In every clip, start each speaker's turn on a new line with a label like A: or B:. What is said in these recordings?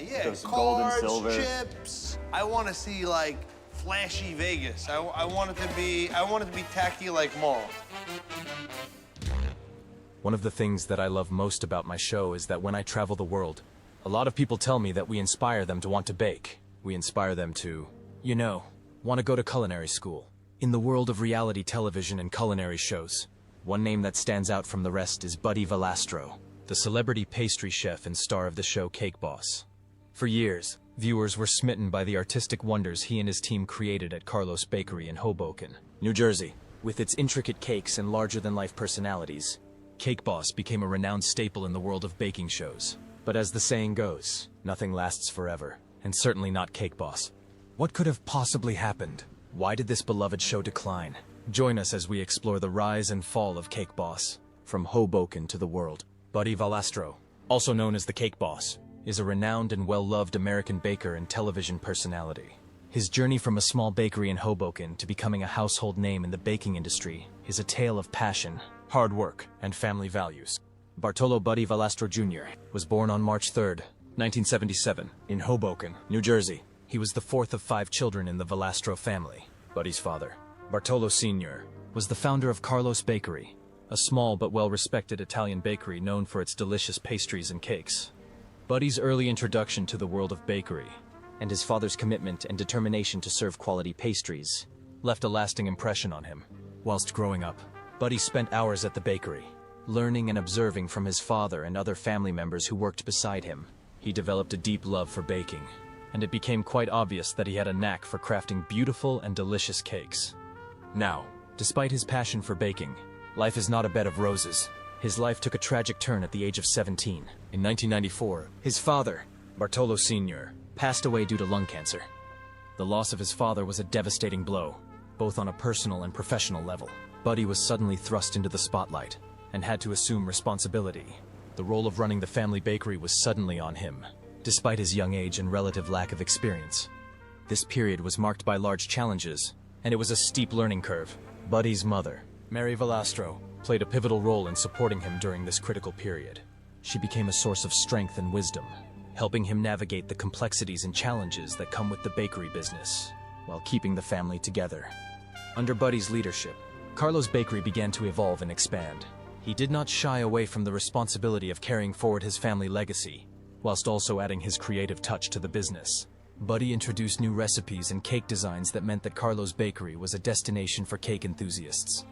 A: yeah.
B: Those
A: Cards,
B: gold and silver.
A: chips. I want to see like flashy Vegas. I want it to be tacky like Mall.
C: One of the things that I love most about my show is that when I travel the world, a lot of people tell me that we inspire them to want to bake. We inspire them to, you know, want to go to culinary school. In the world of reality television and culinary shows, one name that stands out from the rest is Buddy Valastro, the celebrity pastry chef and star of the show Cake Boss. For years, viewers were smitten by the artistic wonders he and his team created at Carlo's Bakery in Hoboken, New Jersey. With its intricate cakes and larger-than-life personalities, Cake Boss became a renowned staple in the world of baking shows. But as the saying goes, nothing lasts forever, and certainly not Cake Boss. What could have possibly happened? Why did this beloved show decline? Join us as we explore the rise and fall of Cake Boss, from Hoboken to the world. Buddy Valastro, also known as the Cake Boss, is a renowned and well-loved American baker and television personality. His journey from a small bakery in Hoboken to becoming a household name in the baking industry is a tale of passion, hard work, and family values. Bartolo Buddy Valastro Jr. was born on March 3, 1977, in Hoboken, New Jersey. He was the fourth of 5 children in the Valastro family. Buddy's father, Bartolo Sr., was the founder of Carlo's Bakery, a small but well-respected Italian bakery known for its delicious pastries and cakes. Buddy's early introduction to the world of bakery, and his father's commitment and determination to serve quality pastries, left a lasting impression on him. Whilst growing up, Buddy spent hours at the bakery, learning and observing from his father and other family members who worked beside him. He developed a deep love for baking, and it became quite obvious that he had a knack for crafting beautiful and delicious cakes. Now, despite his passion for baking, life is not a bed of roses. His life took a tragic turn at the age of 17. In 1994, his father, Bartolo Sr., passed away due to lung cancer. The loss of his father was a devastating blow, both on a personal and professional level. Buddy was suddenly thrust into the spotlight and had to assume responsibility. The role of running the family bakery was suddenly on him, despite his young age and relative lack of experience. This period was marked by large challenges, and it was a steep learning curve. Buddy's mother, Mary Valastro, played a pivotal role in supporting him during this critical period. She became a source of strength and wisdom, helping him navigate the complexities and challenges that come with the bakery business, while keeping the family together. Under Buddy's leadership, Carlo's Bakery began to evolve and expand. He did not shy away from the responsibility of carrying forward his family legacy, whilst also adding his creative touch to the business. Buddy introduced new recipes and cake designs that meant that Carlo's Bakery was a destination for cake enthusiasts.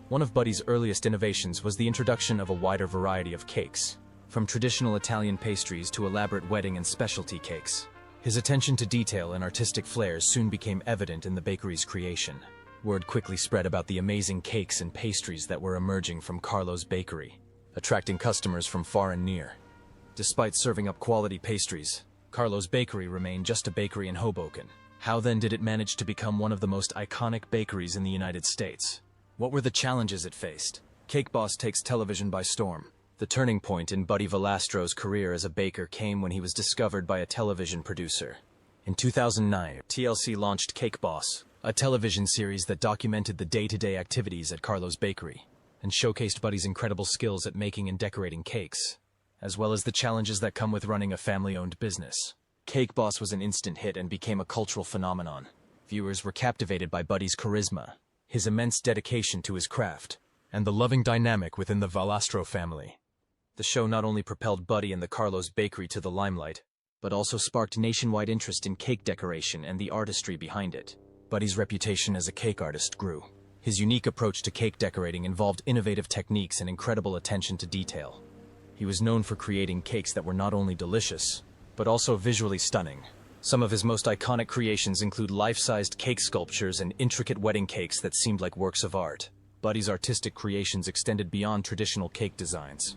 C: One of Buddy's earliest innovations was the introduction of a wider variety of cakes, from traditional Italian pastries to elaborate wedding and specialty cakes. His attention to detail and artistic flares soon became evident in the bakery's creation. Word quickly spread about the amazing cakes and pastries that were emerging from Carlo's Bakery, attracting customers from far and near. Despite serving up quality pastries, Carlo's Bakery remained just a bakery in Hoboken. How then did it manage to become one of the most iconic bakeries in the United States? What were the challenges it faced? Cake Boss takes television by storm. The turning point in Buddy Valastro's career as a baker came when he was discovered by a television producer. In 2009, TLC launched Cake Boss, a television series that documented the day-to-day activities at Carlo's Bakery, and showcased Buddy's incredible skills at making and decorating cakes, as well as the challenges that come with running a family-owned business. Cake Boss was an instant hit and became a cultural phenomenon. Viewers were captivated by Buddy's charisma, his immense dedication to his craft, and the loving dynamic within the Valastro family. The show not only propelled Buddy and the Carlo's Bakery to the limelight, but also sparked nationwide interest in cake decoration and the artistry behind it. Buddy's reputation as a cake artist grew. His unique approach to cake decorating involved innovative techniques and incredible attention to detail. He was known for creating cakes that were not only delicious, but also visually stunning. Some of his most iconic creations include life-sized cake sculptures and intricate wedding cakes that seemed like works of art. Buddy's artistic creations extended beyond traditional cake designs.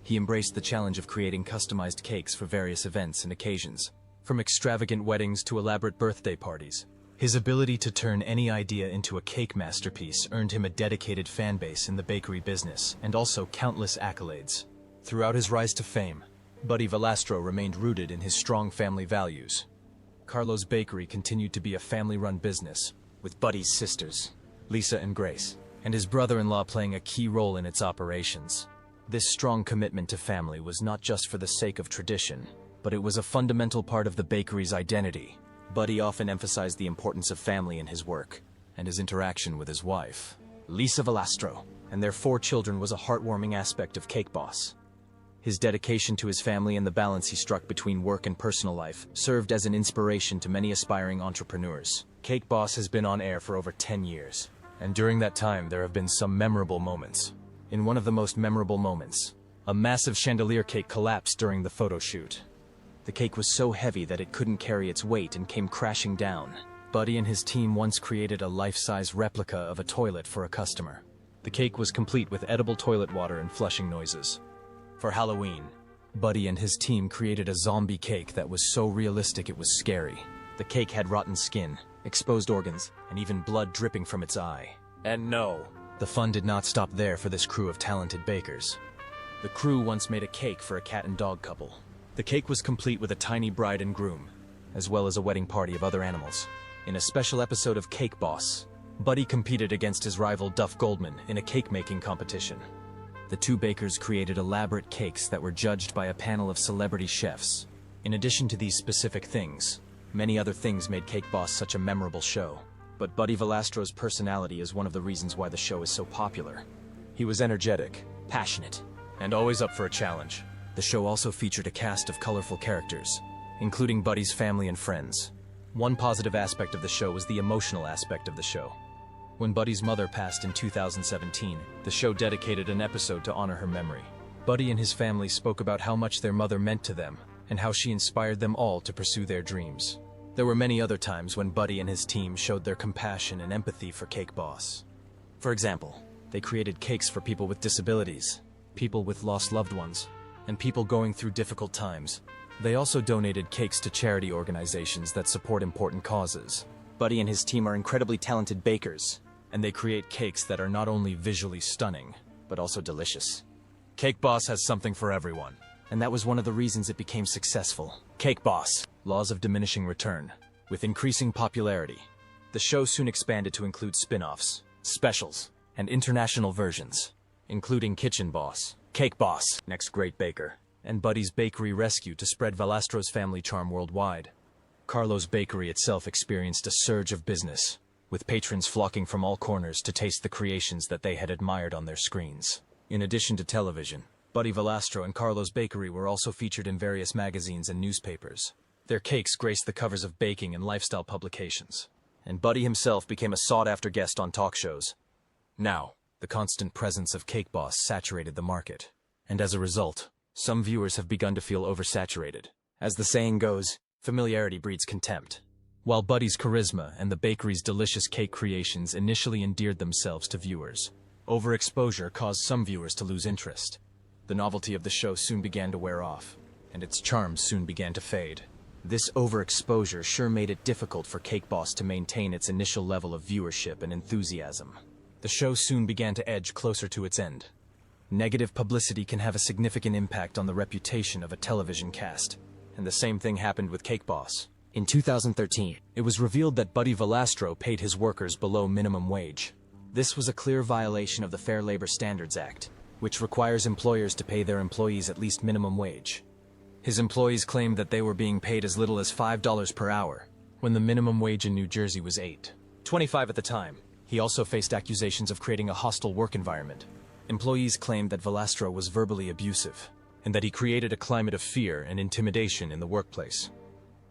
C: He embraced the challenge of creating customized cakes for various events and occasions, from extravagant weddings to elaborate birthday parties. His ability to turn any idea into a cake masterpiece earned him a dedicated fan base in the bakery business, and also countless accolades. Throughout his rise to fame, Buddy Valastro remained rooted in his strong family values. Carlo's Bakery continued to be a family-run business, with Buddy's sisters, Lisa and Grace, and his brother-in-law playing a key role in its operations. This strong commitment to family was not just for the sake of tradition, but it was a fundamental part of the bakery's identity. Buddy often emphasized the importance of family in his work, and his interaction with his wife, Lisa Valastro, and their 4 children was a heartwarming aspect of Cake Boss. His dedication to his family and the balance he struck between work and personal life served as an inspiration to many aspiring entrepreneurs. Cake Boss has been on air for over 10 years, and during that time there have been some memorable moments. In one of the most memorable moments, a massive chandelier cake collapsed during the photo shoot. The cake was so heavy that it couldn't carry its weight and came crashing down. Buddy and his team once created a life-size replica of a toilet for a customer. The cake was complete with edible toilet water and flushing noises. For Halloween, Buddy and his team created a zombie cake that was so realistic it was scary. The cake had rotten skin, exposed organs, and even blood dripping from its eye. And no, the fun did not stop there for this crew of talented bakers. The crew once made a cake for a cat and dog couple. The cake was complete with a tiny bride and groom, as well as a wedding party of other animals. In a special episode of Cake Boss, Buddy competed against his rival Duff Goldman in a cake-making competition. The 2 bakers created elaborate cakes that were judged by a panel of celebrity chefs. In addition to these specific things, many other things made Cake Boss such a memorable show. But Buddy Valastro's personality is one of the reasons why the show is so popular. He was energetic, passionate, and always up for a challenge. The show also featured a cast of colorful characters, including Buddy's family and friends. One positive aspect of the show was the emotional aspect of the show. When Buddy's mother passed in 2017, the show dedicated an episode to honor her memory. Buddy and his family spoke about how much their mother meant to them and how she inspired them all to pursue their dreams. There were many other times when Buddy and his team showed their compassion and empathy for Cake Boss. For example, they created cakes for people with disabilities, people with lost loved ones, and people going through difficult times. They also donated cakes to charity organizations that support important causes. Buddy and his team are incredibly talented bakers, and they create cakes that are not only visually stunning, but also delicious. Cake Boss has something for everyone, and that was one of the reasons it became successful. Cake Boss, laws of diminishing return. With increasing popularity, the show soon expanded to include spin-offs, specials, and international versions, including Kitchen Boss, Cake Boss, Next Great Baker, and Buddy's Bakery Rescue to spread Valastro's family charm worldwide. Carlo's bakery itself experienced a surge of business, with patrons flocking from all corners to taste the creations that they had admired on their screens. In addition to television, Buddy Valastro and Carlo's bakery were also featured in various magazines and newspapers. Their cakes graced the covers of baking and lifestyle publications, and Buddy himself became a sought-after guest on talk shows. Now, the constant presence of Cake Boss saturated the market, and as a result, some viewers have begun to feel oversaturated. As the saying goes, familiarity breeds contempt. While Buddy's charisma and the bakery's delicious cake creations initially endeared themselves to viewers, overexposure caused some viewers to lose interest. The novelty of the show soon began to wear off, and its charm soon began to fade. This overexposure sure made it difficult for Cake Boss to maintain its initial level of viewership and enthusiasm. The show soon began to edge closer to its end. Negative publicity can have a significant impact on the reputation of a television cast, and the same thing happened with Cake Boss. In 2013, it was revealed that Buddy Valastro paid his workers below minimum wage. This was a clear violation of the Fair Labor Standards Act, which requires employers to pay their employees at least minimum wage. His employees claimed that they were being paid as little as $5 per hour, when the minimum wage in New Jersey was $8.25 at the time. He also faced accusations of creating a hostile work environment. Employees claimed that Valastro was verbally abusive, and that he created a climate of fear and intimidation in the workplace.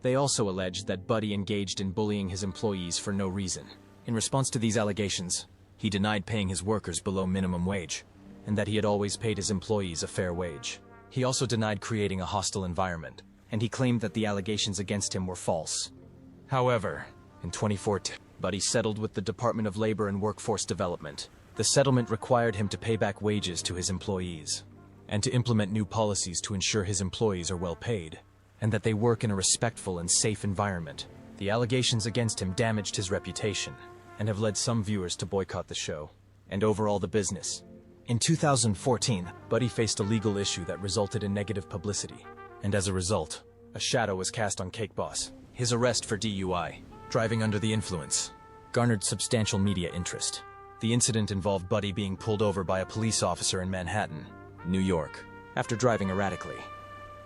C: They also alleged that Buddy engaged in bullying his employees for no reason. In response to these allegations, he denied paying his workers below minimum wage, and that he had always paid his employees a fair wage. He also denied creating a hostile environment, and he claimed that the allegations against him were false. However, in 2014, Buddy settled with the Department of Labor and Workforce Development. The settlement required him to pay back wages to his employees, and to implement new policies to ensure his employees are well paid, and that they work in a respectful and safe environment. The allegations against him damaged his reputation, and have led some viewers to boycott the show, and overall the business. In 2014, Buddy faced a legal issue that resulted in negative publicity, and as a result, a shadow was cast on Cake Boss. His arrest for DUI, driving under the influence, garnered substantial media interest. The incident involved Buddy being pulled over by a police officer in Manhattan, New York, after driving erratically.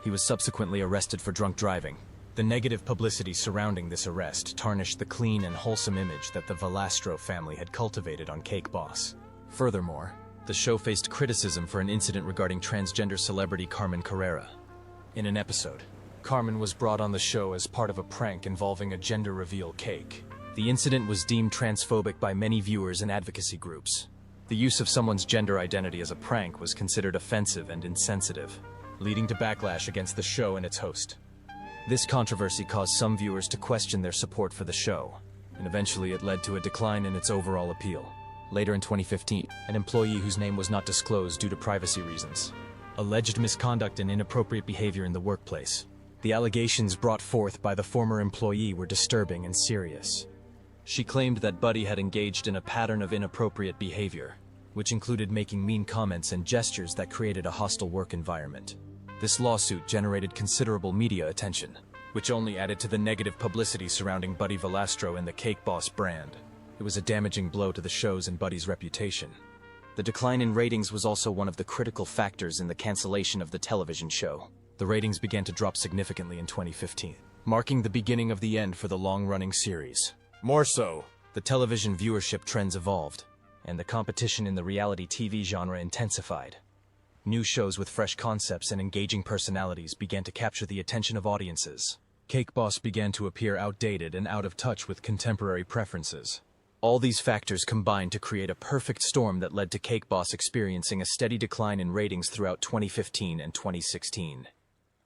C: He was subsequently arrested for drunk driving. The negative publicity surrounding this arrest tarnished the clean and wholesome image that the Valastro family had cultivated on Cake Boss. Furthermore, the show faced criticism for an incident regarding transgender celebrity Carmen Carrera. In an episode, Carmen was brought on the show as part of a prank involving a gender reveal cake. The incident was deemed transphobic by many viewers and advocacy groups. The use of someone's gender identity as a prank was considered offensive and insensitive, leading to backlash against the show and its host. This controversy caused some viewers to question their support for the show, and eventually it led to a decline in its overall appeal. Later in 2015, an employee whose name was not disclosed due to privacy reasons alleged misconduct and inappropriate behavior in the workplace. The allegations brought forth by the former employee were disturbing and serious. She claimed that Buddy had engaged in a pattern of inappropriate behavior, which included making mean comments and gestures that created a hostile work environment. This lawsuit generated considerable media attention, which only added to the negative publicity surrounding Buddy Valastro and the Cake Boss brand. It was a damaging blow to the show's and Buddy's reputation. The decline in ratings was also one of the critical factors in the cancellation of the television show. The ratings began to drop significantly in 2015, marking the beginning of the end for the long-running series. More so, the television viewership trends evolved, and the competition in the reality TV genre intensified. New shows with fresh concepts and engaging personalities began to capture the attention of audiences. Cake Boss began to appear outdated and out of touch with contemporary preferences. All these factors combined to create a perfect storm that led to Cake Boss experiencing a steady decline in ratings throughout 2015 and 2016.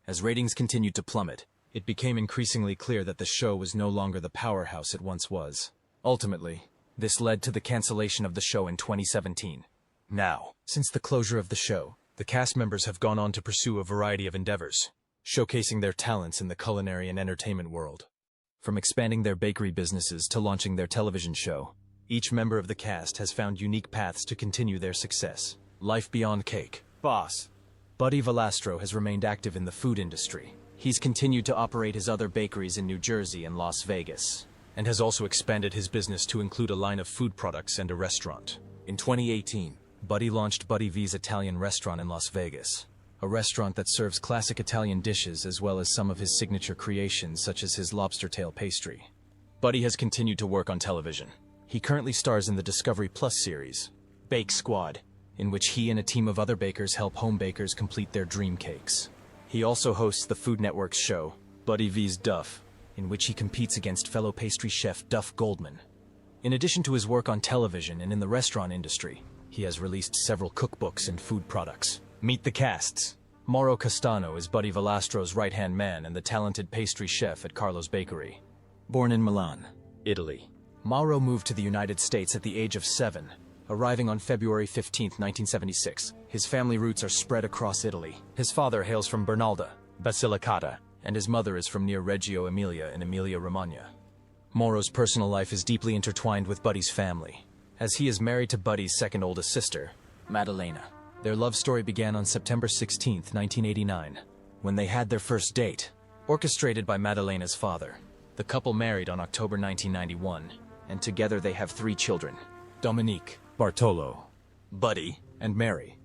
C: As ratings continued to plummet, it became increasingly clear that the show was no longer the powerhouse it once was. Ultimately, this led to the cancellation of the show in 2017. Now, since the closure of the show, the cast members have gone on to pursue a variety of endeavors, showcasing their talents in the culinary and entertainment world. From expanding their bakery businesses to launching their television show, each member of the cast has found unique paths to continue their success. Life beyond Cake Boss. Buddy Valastro has remained active in the food industry. He's continued to operate his other bakeries in New Jersey and Las Vegas, and has also expanded his business to include a line of food products and a restaurant. In 2018, Buddy launched Buddy V's Italian restaurant in Las Vegas, a restaurant that serves classic Italian dishes as well as some of his signature creations such as his lobster tail pastry. Buddy has continued to work on television. He currently stars in the Discovery Plus series, Bake Squad, in which he and a team of other bakers help home bakers complete their dream cakes. He also hosts the Food Network's show, Buddy V's Duff, in which he competes against fellow pastry chef Duff Goldman. In addition to his work on television and in the restaurant industry, he has released several cookbooks and food products. Meet the casts. Mauro Castano is Buddy Valastro's right-hand man and the talented pastry chef at Carlo's Bakery. Born in Milan, Italy, Mauro moved to the United States at the age of 7, arriving on February 15, 1976. His family roots are spread across Italy. His father hails from Bernalda, Basilicata, and his mother is from near Reggio Emilia in Emilia-Romagna. Mauro's personal life is deeply intertwined with Buddy's family, as he is married to Buddy's second oldest sister, Maddalena. Their love story began on September 16, 1989, when they had their first date, orchestrated by Maddalena's father. The couple married on October 1991, and together they have 3 children: Dominique, Bartolo, Buddy, and Mary.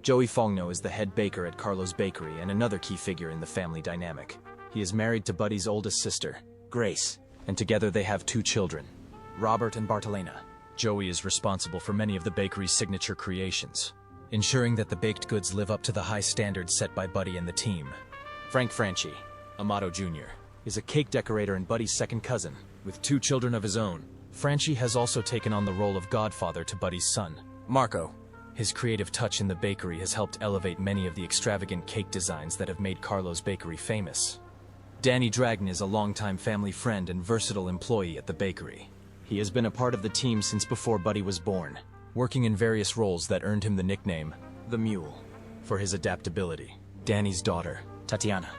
C: Joey Fogno is the head baker at Carlo's Bakery and another key figure in the family dynamic. He is married to Buddy's oldest sister, Grace, and together they have 2 children, Robert and Bartolena. Joey is responsible for many of the bakery's signature creations, ensuring that the baked goods live up to the high standards set by Buddy and the team. Frank Franchi, Amato Jr., is a cake decorator and Buddy's second cousin. With 2 children of his own, Franchi has also taken on the role of godfather to Buddy's son, Marco. His creative touch in the bakery has helped elevate many of the extravagant cake designs that have made Carlo's Bakery famous. Danny Dragton is a longtime family friend and versatile employee at the bakery. He has been a part of the team since before Buddy was born, working in various roles that earned him the nickname, the Mule, for his adaptability. Danny's daughter, Tatiana,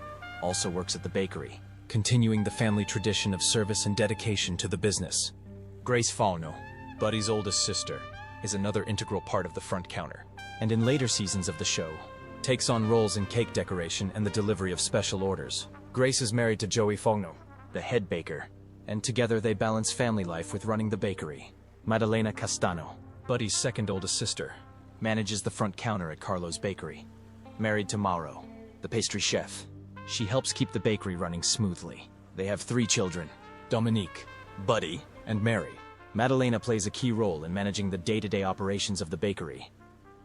C: also works at the bakery, continuing the family tradition of service and dedication to the business. Grace Fauno, Buddy's oldest sister, is another integral part of the front counter, and in later seasons of the show, takes on roles in cake decoration and the delivery of special orders. Grace is married to Joey Fogno, the head baker, and together they balance family life with running the bakery. Maddalena Castano, Buddy's second oldest sister, manages the front counter at Carlo's Bakery. Married to Mauro, the pastry chef. She helps keep the bakery running smoothly. They have 3 children, Dominique, Buddy, and Mary. Madalena plays a key role in managing the day-to-day operations of the bakery.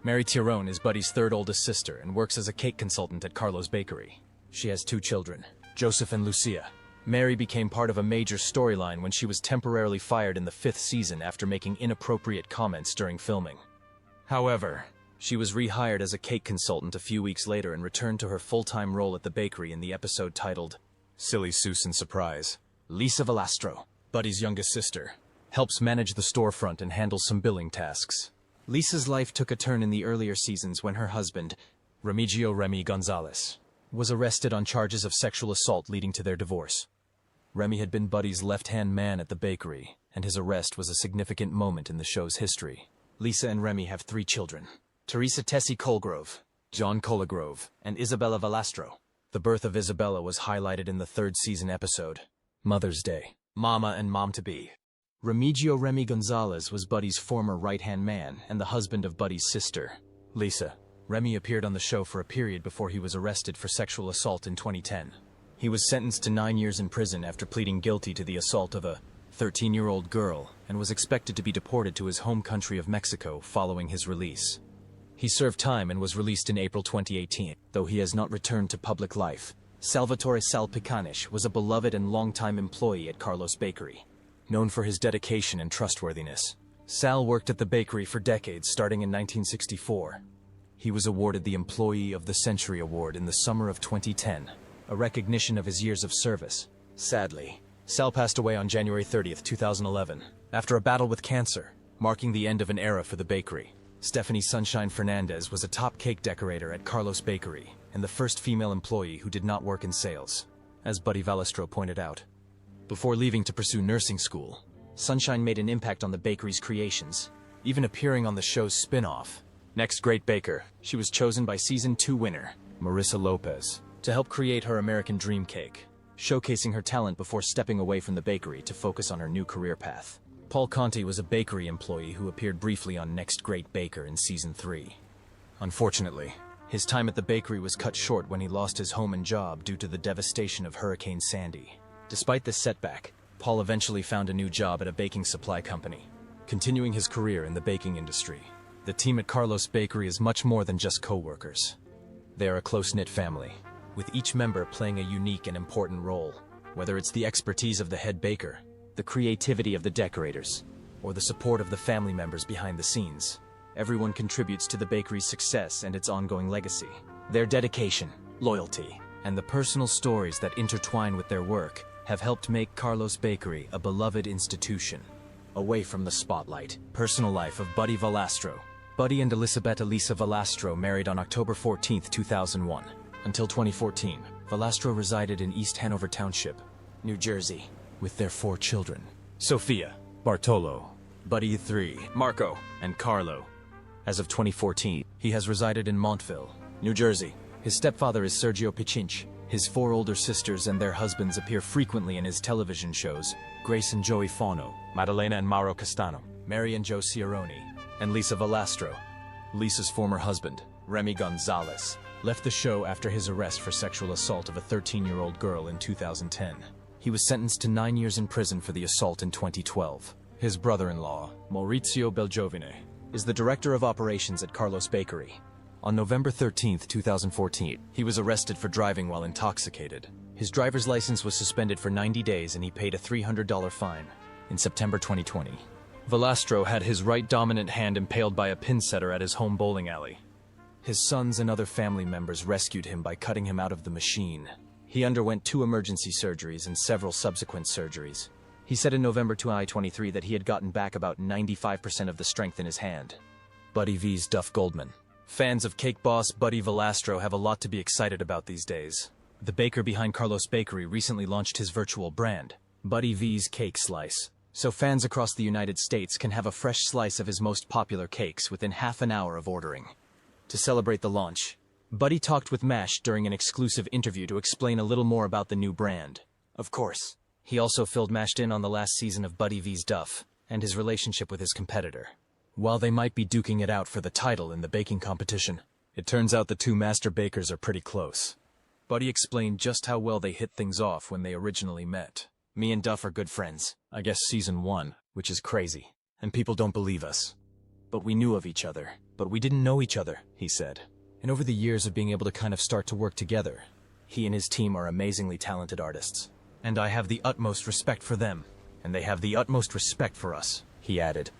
C: Mary Tyrone is Buddy's 3rd oldest sister and works as a cake consultant at Carlo's bakery. She has 2 children, Joseph and Lucia. Mary became part of a major storyline when she was temporarily fired in the 5th season after making inappropriate comments during filming. However, she was rehired as a cake consultant a few weeks later and returned to her full-time role at the bakery in the episode titled Silly Susan Surprise. Lisa Valastro, Buddy's youngest sister, helps manage the storefront and handles some billing tasks. Lisa's life took a turn in the earlier seasons when her husband, Remigio Remy Gonzalez, was arrested on charges of sexual assault leading to their divorce. Remy had been Buddy's left-hand man at the bakery, and his arrest was a significant moment in the show's history. Lisa and Remy have 3 children, Teresa Tessie Colgrove, John Colgrove, and Isabella Valastro. The birth of Isabella was highlighted in the 3rd season episode, Mother's Day, Mama and Mom-to-be. Remigio Remy Gonzalez was Buddy's former right-hand man and the husband of Buddy's sister, Lisa. Remy appeared on the show for a period before he was arrested for sexual assault in 2010. He was sentenced to 9 years in prison after pleading guilty to the assault of a 13-year-old girl and was expected to be deported to his home country of Mexico following his release. He served time and was released in April 2018, though he has not returned to public life. Salvatore Salpicanish was a beloved and longtime employee at Carlo's Bakery. Known for his dedication and trustworthiness, Sal worked at the bakery for decades, starting in 1964. He was awarded the Employee of the Century Award in the summer of 2010, a recognition of his years of service. Sadly, Sal passed away on January 30, 2011, after a battle with cancer, marking the end of an era for the bakery. Stephanie Sunshine Fernandez was a top cake decorator at Carlo's Bakery and the first female employee who did not work in sales, as Buddy Valastro pointed out. Before leaving to pursue nursing school, Sunshine made an impact on the bakery's creations, even appearing on the show's spin-off, Next Great Baker. She was chosen by Season 2 winner, Marissa Lopez, to help create her American Dream Cake, showcasing her talent before stepping away from the bakery to focus on her new career path. Paul Conti was a bakery employee who appeared briefly on Next Great Baker in Season 3. Unfortunately, his time at the bakery was cut short when he lost his home and job due to the devastation of Hurricane Sandy. Despite this setback, Paul eventually found a new job at a baking supply company, continuing his career in the baking industry. The team at Carlo's Bakery is much more than just co-workers. They are a close-knit family, with each member playing a unique and important role, whether it's the expertise of the head baker, the creativity of the decorators, or the support of the family members behind the scenes. Everyone contributes to the bakery's success and its ongoing legacy. Their dedication, loyalty, and the personal stories that intertwine with their work have helped make Carlo's Bakery a beloved institution. Away from the spotlight, personal life of Buddy Valastro. Buddy and Elisabetta Lisa Valastro married on October 14, 2001. Until 2014, Valastro resided in East Hanover Township, New Jersey, with their 4 children, Sophia, Bartolo, Buddy 3, Marco, and Carlo. As of 2014, he has resided in Montville, New Jersey. His stepfather is Sergio Piccinci. His 4 older sisters and their husbands appear frequently in his television shows, Grace and Joey Fauno, Maddalena and Mauro Castano, Mary and Joe Ciarone, and Lisa Valastro. Lisa's former husband, Remy Gonzalez, left the show after his arrest for sexual assault of a 13-year-old girl in 2010. He was sentenced to 9 years in prison for the assault in 2012. His brother-in-law, Maurizio Belgiovine, is the director of operations at Carlo's Bakery. On November 13, 2014, he was arrested for driving while intoxicated. His driver's license was suspended for 90 days and he paid a $300 fine in September 2020. Valastro had his right dominant hand impaled by a pin setter at his home bowling alley. His sons and other family members rescued him by cutting him out of the machine. He underwent 2 emergency surgeries and several subsequent surgeries. He said in November 2023 that he had gotten back about 95% of the strength in his hand. Buddy V's Duff Goldman. Fans of cake boss Buddy Valastro have a lot to be excited about these days. The baker behind Carlo's Bakery recently launched his virtual brand, Buddy V's Cake Slice, so fans across the United States can have a fresh slice of his most popular cakes within half an hour of ordering. To celebrate the launch, Buddy talked with MASH during an exclusive interview to explain a little more about the new brand. Of course, he also filled MASH in on the last season of Buddy V's Duff and his relationship with his competitor. While they might be duking it out for the title in the baking competition, it turns out the 2 master bakers are pretty close. Buddy explained just how well they hit things off when they originally met. Me and Duff are good friends. I guess season 1, which is crazy. And people don't believe us. But we knew of each other. But we didn't know each other, he said. And over the years of being able to kind of start to work together, he and his team are amazingly talented artists. And I have the utmost respect for them. And they have the utmost respect for us, he added.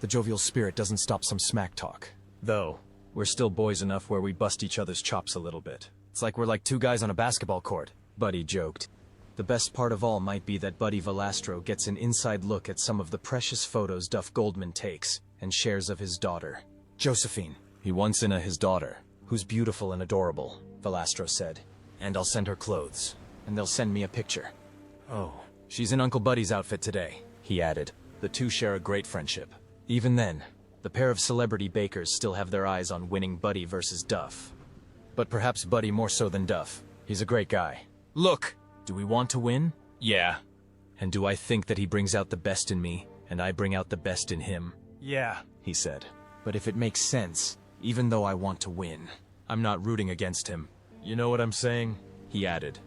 C: The jovial spirit doesn't stop some smack talk. Though, we're still boys enough where we bust each other's chops a little bit. It's like we're like two guys on a basketball court, Buddy joked. The best part of all might be that Buddy Valastro gets an inside look at some of the precious photos Duff Goldman takes and shares of his daughter, Josephine. He wants in his daughter, who's beautiful and adorable, Valastro said. And I'll send her clothes, and they'll send me a picture. Oh, she's in Uncle Buddy's outfit today, he added. The two share a great friendship. Even then, the pair of celebrity bakers still have their eyes on winning Buddy versus Duff. But perhaps Buddy more so than Duff. He's a great guy. Look! Do we want to win? Yeah. And do I think that he brings out the best in me, and I bring out the best in him? Yeah, he said. But if it makes sense, even though I want to win, I'm not rooting against him. You know what I'm saying? He added.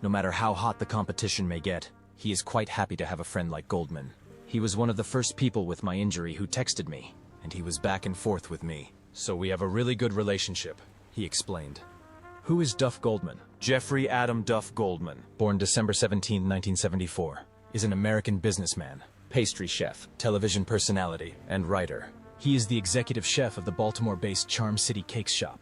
C: No matter how hot the competition may get, he is quite happy to have a friend like Goldman. He was one of the first people with my injury who texted me, and he was back and forth with me. So we have a really good relationship, he explained. Who is Duff Goldman? Jeffrey Adam Duff Goldman, born December 17, 1974, is an American businessman, pastry chef, television personality, and writer. He is the executive chef of the Baltimore-based Charm City Cakes shop,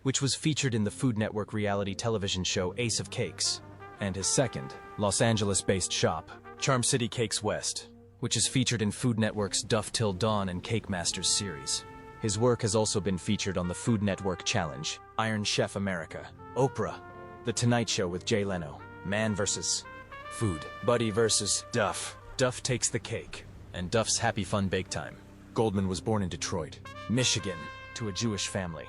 C: which was featured in the Food Network reality television show Ace of Cakes, and his second, Los Angeles-based shop, Charm City Cakes West, which is featured in Food Network's Duff Till Dawn and Cake Masters series. His work has also been featured on the Food Network Challenge, Iron Chef America, Oprah, The Tonight Show with Jay Leno, Man vs. Food, Buddy versus Duff. Duff takes the cake, and Duff's Happy Fun Bake Time. Goldman was born in Detroit, Michigan, to a Jewish family.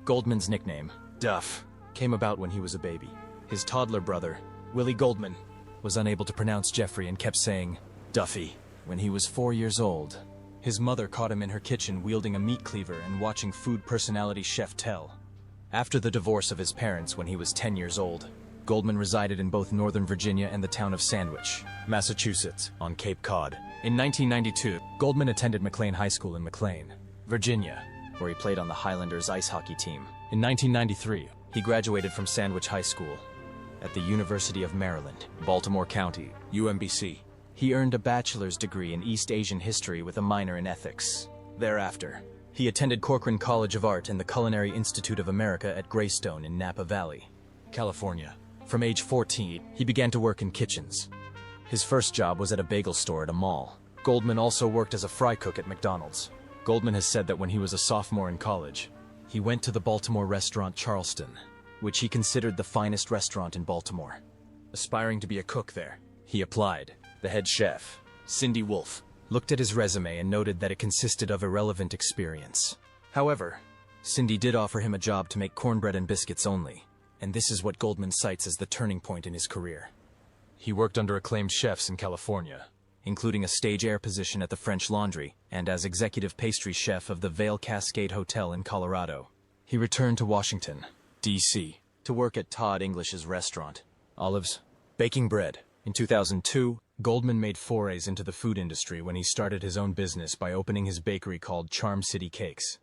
C: Goldman's nickname, Duff, came about when he was a baby. His toddler brother, Willie Goldman, was unable to pronounce Jeffrey and kept saying, Duffy. When he was 4 years old, his mother caught him in her kitchen wielding a meat cleaver and watching food personality Chef Tell. After the divorce of his parents when he was 10 years old, Goldman resided in both Northern Virginia and the town of Sandwich, Massachusetts, on Cape Cod. In 1992, Goldman attended McLean High School in McLean, Virginia, where he played on the Highlanders ice hockey team. In 1993, he graduated from Sandwich High School at the University of Maryland, Baltimore County, UMBC. He earned a bachelor's degree in East Asian history with a minor in ethics. Thereafter, he attended Corcoran College of Art and the Culinary Institute of America at Greystone in Napa Valley, California. From age 14, he began to work in kitchens. His first job was at a bagel store at a mall. Goldman also worked as a fry cook at McDonald's. Goldman has said that when he was a sophomore in college, he went to the Baltimore restaurant Charleston, which he considered the finest restaurant in Baltimore. Aspiring to be a cook there, he applied. The head chef, Cindy Wolf, looked at his resume and noted that it consisted of irrelevant experience. However, Cindy did offer him a job to make cornbread and biscuits only, and this is what Goldman cites as the turning point in his career. He worked under acclaimed chefs in California, including a stage air position at the French Laundry and as executive pastry chef of the Vail Cascade Hotel in Colorado. He returned to Washington, D.C., to work at Todd English's restaurant, Olives, baking bread. In 2002, Goldman made forays into the food industry when he started his own business by opening his bakery called Charm City Cakes.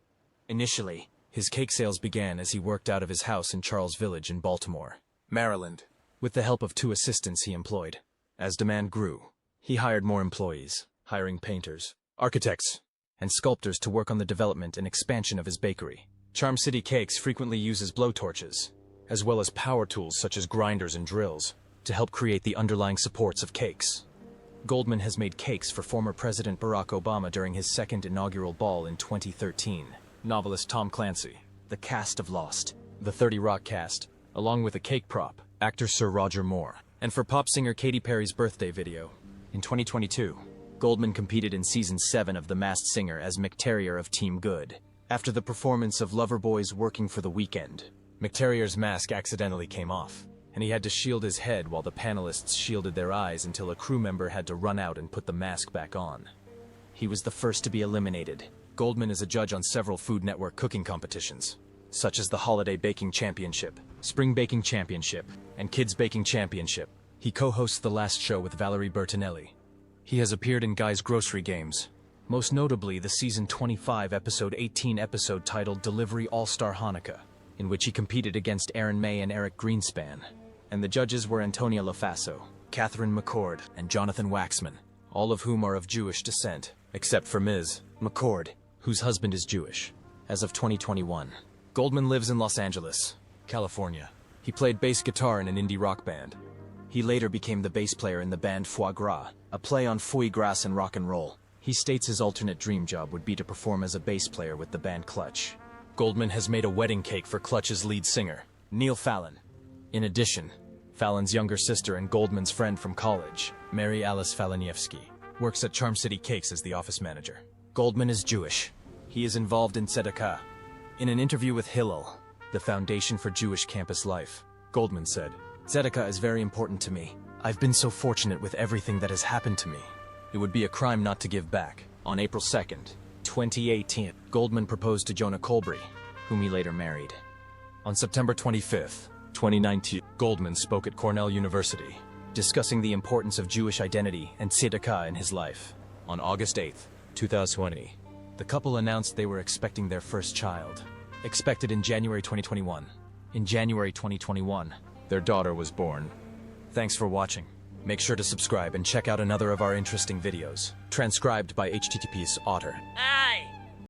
C: Initially, his cake sales began as he worked out of his house in Charles Village in Baltimore, Maryland, with the help of 2 assistants he employed. As demand grew, he hired more employees, hiring painters, architects, and sculptors to work on the development and expansion of his bakery. Charm City Cakes frequently uses blowtorches, as well as power tools such as grinders and drills, to help create the underlying supports of cakes. Goldman has made cakes for former President Barack Obama during his second inaugural ball in 2013. Novelist Tom Clancy, the cast of Lost, the 30 Rock cast, along with a cake prop, actor Sir Roger Moore, and for pop singer Katy Perry's birthday video. In 2022, Goldman competed in Season 7 of The Masked Singer as McTerrier of Team Good. After the performance of Loverboy's Working for the Weekend, McTerrier's mask accidentally came off, and he had to shield his head while the panelists shielded their eyes until a crew member had to run out and put the mask back on. He was the first to be eliminated. Goldman is a judge on several Food Network cooking competitions, such as the Holiday Baking Championship, Spring Baking Championship, and Kids Baking Championship. He co-hosts The Last Show with Valerie Bertinelli. He has appeared in Guy's Grocery Games, most notably the season 25, episode 18 episode titled Delivery All-Star Hanukkah, in which he competed against Aaron May and Eric Greenspan. And the judges were Antonia Lofaso, Catherine McCord, and Jonathan Waxman, all of whom are of Jewish descent, except for Ms. McCord, whose husband is Jewish. As of 2021, Goldman lives in Los Angeles, California. He played bass guitar in an indie rock band. He later became the bass player in the band Foie Gras, a play on foie gras and rock and roll. He states his alternate dream job would be to perform as a bass player with the band Clutch. Goldman has made a wedding cake for Clutch's lead singer, Neil Fallon. In addition, Fallon's younger sister and Goldman's friend from college, Mary Alice Faloniewski, works at Charm City Cakes as the office manager. Goldman is Jewish. He is involved in tzedakah. In an interview with Hillel, the Foundation for Jewish Campus Life, Goldman said, "Tzedakah is very important to me. I've been so fortunate with everything that has happened to me. It would be a crime not to give back." On April 2nd, 2018, Goldman proposed to Jonah Colbury, whom he later married. On September 25th, 2019, Goldman spoke at Cornell University, discussing the importance of Jewish identity and tzedakah in his life. On August 8th, 2020, the couple announced they were expecting their first child, expected in January 2021. In January 2021, their daughter was born. Thanks for watching. Make sure to subscribe and check out another of our interesting videos, transcribed by HTTP's Otter.
B: Aye.